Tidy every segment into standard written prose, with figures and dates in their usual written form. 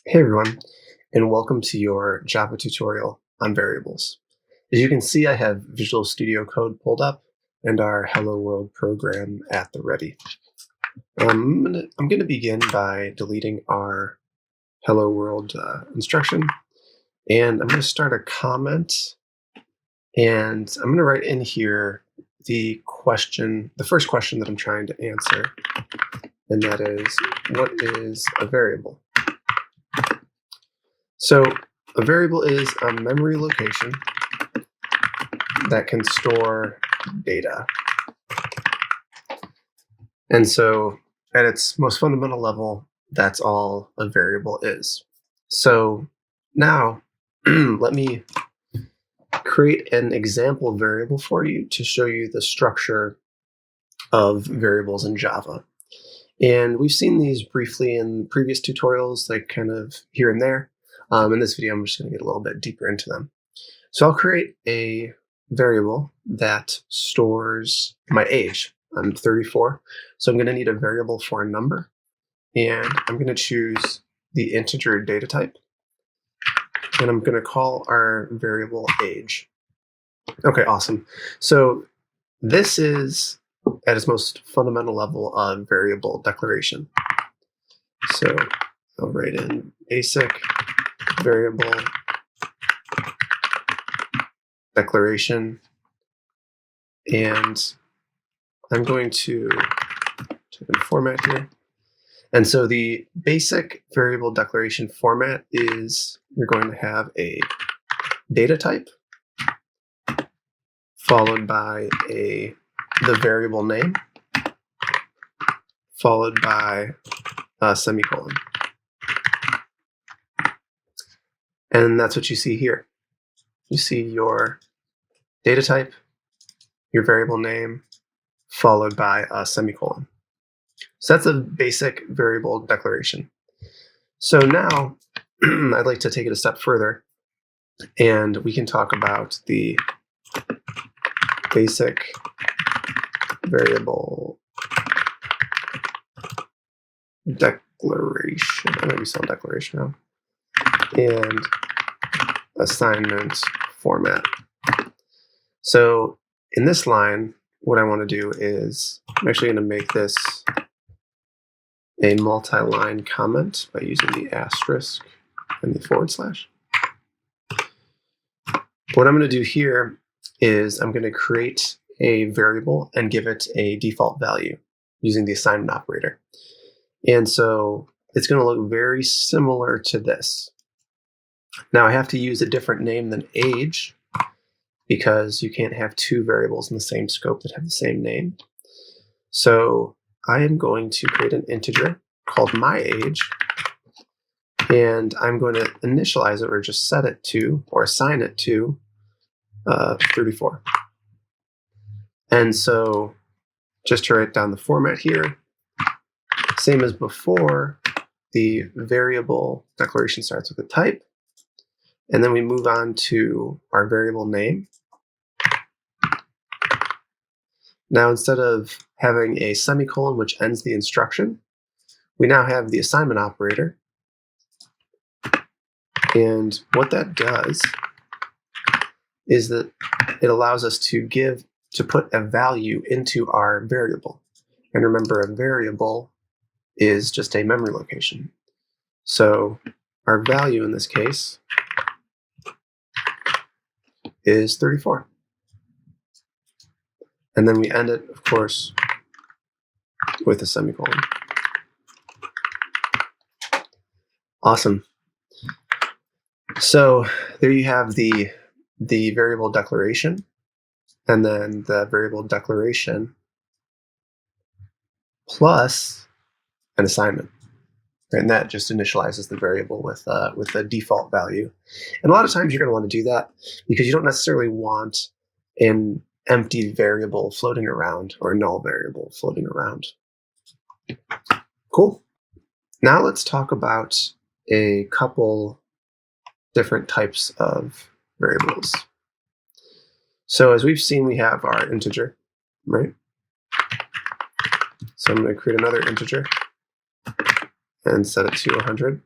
Hey everyone, and welcome to your Java tutorial on variables. As you can see, I have Visual Studio Code pulled up and our Hello World program at the ready. I'm going to begin by deleting our Hello World instruction, and I'm going to start a comment, and I'm going to write in here the first question that I'm trying to answer, and that is, what is a variable? So a variable is a memory location that can store data. And so at its most fundamental level, that's all a variable is. So now let me create an example variable for you to show you the structure of variables in Java. And we've seen these briefly in previous tutorials, like kind of here and there. In this video, I'm just going to get a little bit deeper into them. So I'll create a variable that stores my age. I'm 34, so I'm going to need a variable for a number, and I'm going to choose the integer data type, and I'm going to call our variable age. Okay, awesome. So this is, at its most fundamental level, a variable declaration. So I'll write in basic variable declaration, and I'm going to type in format here. And so the basic variable declaration format is you're going to have a data type followed by the variable name followed by a semicolon. And that's what you see here. You see your data type, your variable name, followed by a semicolon. So that's a basic variable declaration. So now I'd like to take it a step further, and we can talk about the basic variable declaration. I maybe spelled declaration wrong. And assignment format. So in this line, what I want to do is I'm actually going to make this a multi-line comment by using the asterisk and the forward slash. What I'm going to do here is I'm going to create a variable and give it a default value using the assignment operator. And so it's going to look very similar to this. Now I have to use a different name than age because you can't have two variables in the same scope that have the same name. So I am going to create an integer called myAge, and I'm going to initialize it or just set it to or assign it to 34. And so just to write down the format here, same as before, the variable declaration starts with a type, and then we move on to our variable name. Now, instead of having a semicolon which ends the instruction, we now have the assignment operator. And what that does is that it allows us to put a value into our variable. And remember, a variable is just a memory location. So our value in this case is 34. And then we end it, of course, with a semicolon. Awesome. So there you have the variable declaration, and then the variable declaration plus an assignment. And that just initializes the variable with a default value. And a lot of times you're going to want to do that because you don't necessarily want an empty variable floating around or a null variable floating around. Cool. Now let's talk about a couple different types of variables. So as we've seen, we have our integer, right? So I'm going to create another integer and set it to 100.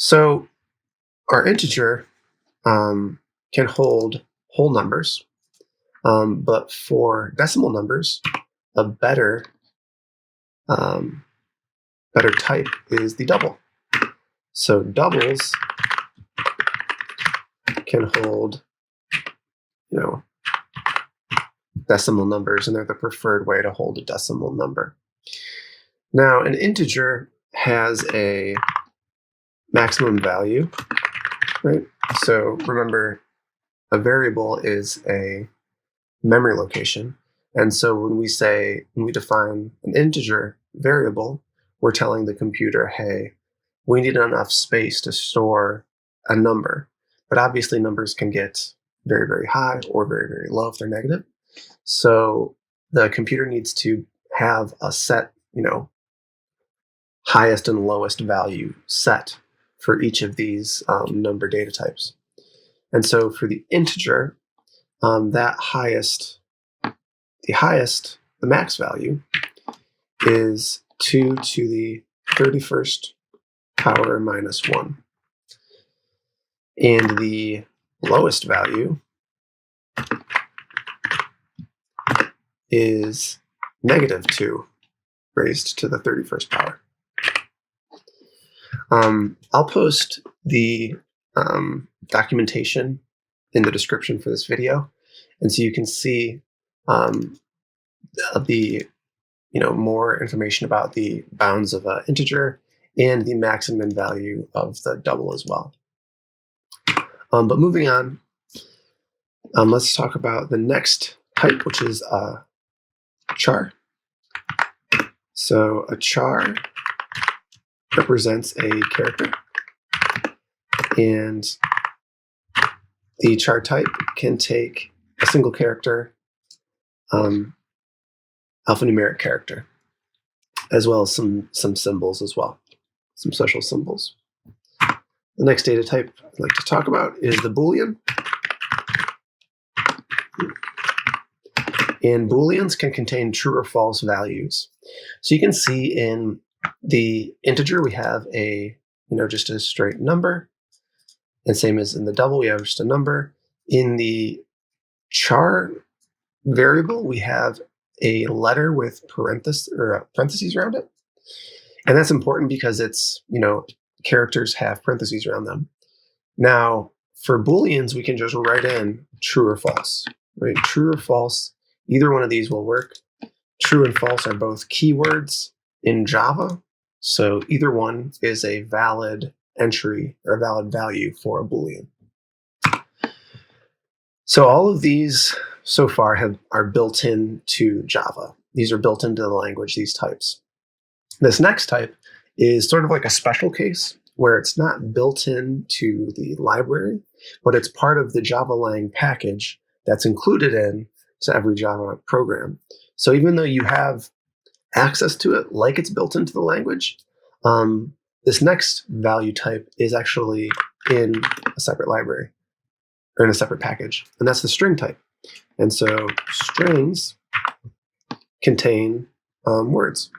So our integer can hold whole numbers, but for decimal numbers, a better type is the double. So doubles can hold, decimal numbers, and they're the preferred way to hold a decimal number. Now, an integer has a maximum value, right? So remember, a variable is a memory location. And so when we define an integer variable, we're telling the computer, hey, we need enough space to store a number. But obviously numbers can get very, very high or very, very low if they're negative. So the computer needs to have a set, highest and lowest value set for each of these number data types. And so for the integer, the max value is 2 to the 31st power minus 1. And the lowest value is negative 2 raised to the 31st power. I'll post the documentation in the description for this video, and so you can see the more information about the bounds of an integer and the maximum value of the double as well. But moving on, let's talk about the next type, which is a char. So a char represents a character, and the char type can take a single character, alphanumeric character, as well as some symbols as well, some special symbols. The next data type I'd like to talk about is the Boolean. And Booleans can contain true or false values. So you can see in the integer, we have just a straight number. And same as in the double, we have just a number. In the char variable, we have a letter with parentheses around it. And that's important because it's, characters have parentheses around them. Now, for Booleans, we can just write in true or false, right? True or false, either one of these will work. True and false are both keywords in Java, so either one is a valid entry or a valid value for a Boolean. So all of these so far are built into Java. These are built into the language, these types. This next type is sort of like a special case where it's not built into the library, but it's part of the Java Lang package that's included in to every Java program. So even though you have access to it like it's built into the language, this next value type is actually in a separate library or in a separate package, and that's the string type. And so strings contain words.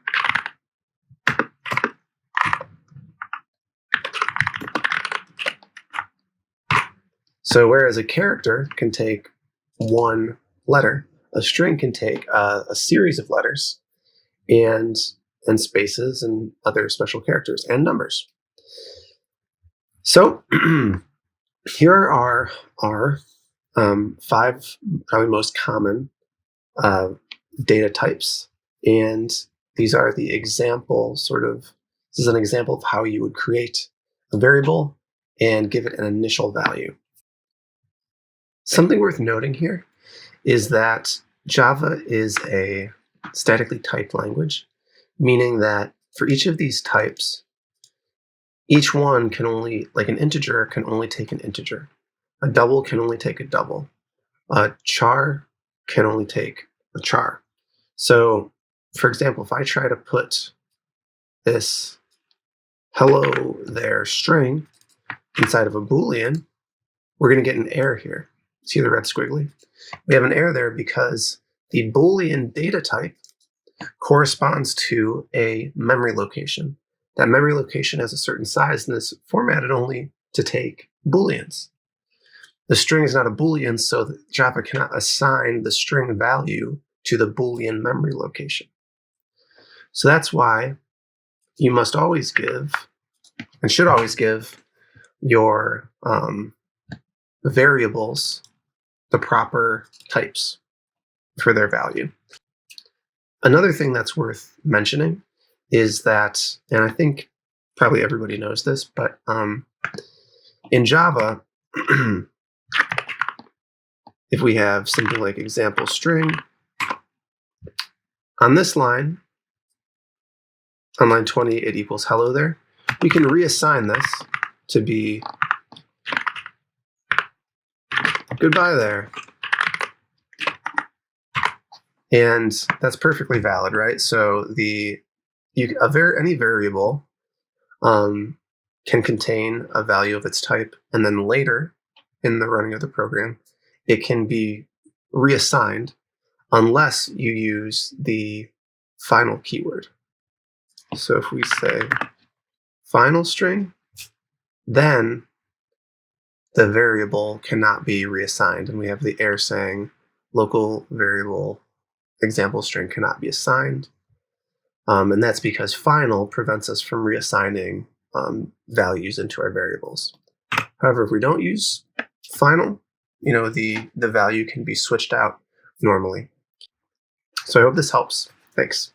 So whereas a character can take one letter, a string can take a series of letters and spaces and other special characters and numbers. So here are our 5 probably most common data types, and these are the example this is an example of how you would create a variable and give it an initial value. Something worth noting here is that Java is a statically typed language, meaning that for each of these types, each one can only, like an integer can only take an integer. A double can only take a double. A char can only take a char. So, for example, if I try to put this hello there string inside of a Boolean, we're going to get an error here. See the red squiggly? We have an error there because the Boolean data type corresponds to a memory location. that memory location has a certain size and is formatted only to take Booleans. The string is not a Boolean, so Java cannot assign the string value to the Boolean memory location. So that's why you must always give, and should always give, your variables the proper types for their value. Another thing that's worth mentioning is that, and I think probably everybody knows this, but in Java, if we have something like example string, on this line, on line 20, it equals hello there. We can reassign this to be goodbye there. And that's perfectly valid, right? So any variable can contain a value of its type, and then later in the running of the program, it can be reassigned unless you use the final keyword. So if we say final string, then the variable cannot be reassigned, and we have the error saying local variable example string cannot be assigned. And that's because final prevents us from reassigning values into our variables. However, if we don't use final, the value can be switched out normally. So I hope this helps. Thanks.